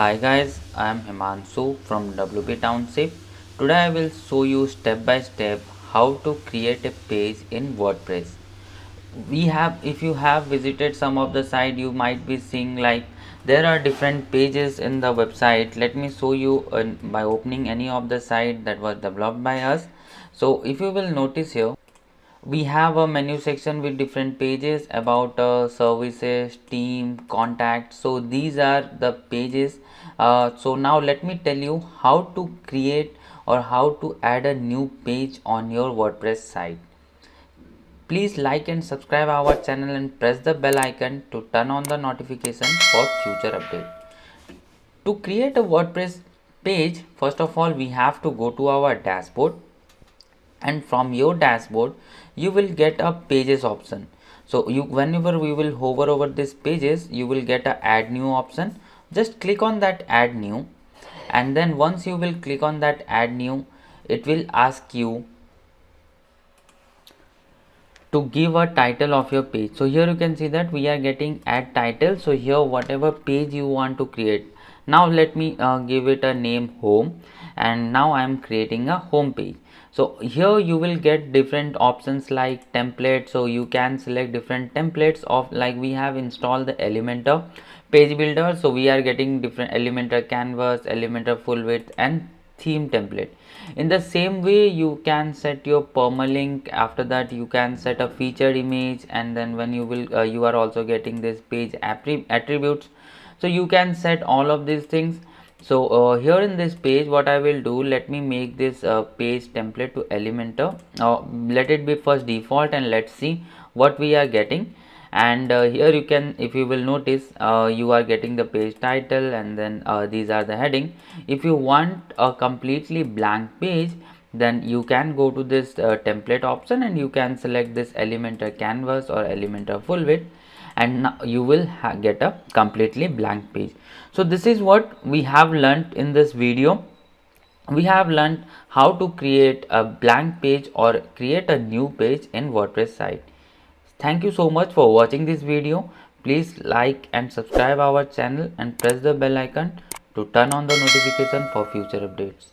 Hi guys, I am Himanshu from WP Township. Today I will show you step by step how to create a page in WordPress. If you have visited some of the site, you might be seeing like there are different pages in the website. Let me show you by opening any of the site that was developed by us. So if you will notice here, we have a menu section with different pages about services, team, contact. So these are the pages. So now let me tell you how to create or how to add a new page on your WordPress site. Please like and subscribe our channel and press the bell icon to turn on the notification for future update. To create a WordPress page, first of all we have to go to our dashboard, and from your dashboard you will get a pages option. So whenever we will hover over this pages, you will get a add new option. Just click on that add new, and then once you will click on that add new, it will ask you to give a title of your page. So here you can see that we are getting add title. So here whatever page you want to create, now let me give it a name home, and now I am creating a home page. So here you will get different options like template. So you can select different templates of, like we have installed the Elementor page builder. So we are getting different Elementor canvas, Elementor full width and theme template. In the same way you can set your permalink. After that you can set a featured image, and then when you will you are also getting this page attributes. So you can set all of these things. So here in this page what I will do, let me make this page template to Elementor. Let it be first default and let's see what we are getting. And here you can, if you will notice, you are getting the page title, and then these are the heading. If you want a completely blank page, then you can go to this template option and you can select this Elementor canvas or Elementor full width, and now you will get a completely blank page. So this is what we have learned in this video. We have learned how to create a blank page or create a new page in WordPress site. Thank you so much for watching this video. Please like and subscribe our channel and press the bell icon to turn on the notification for future updates.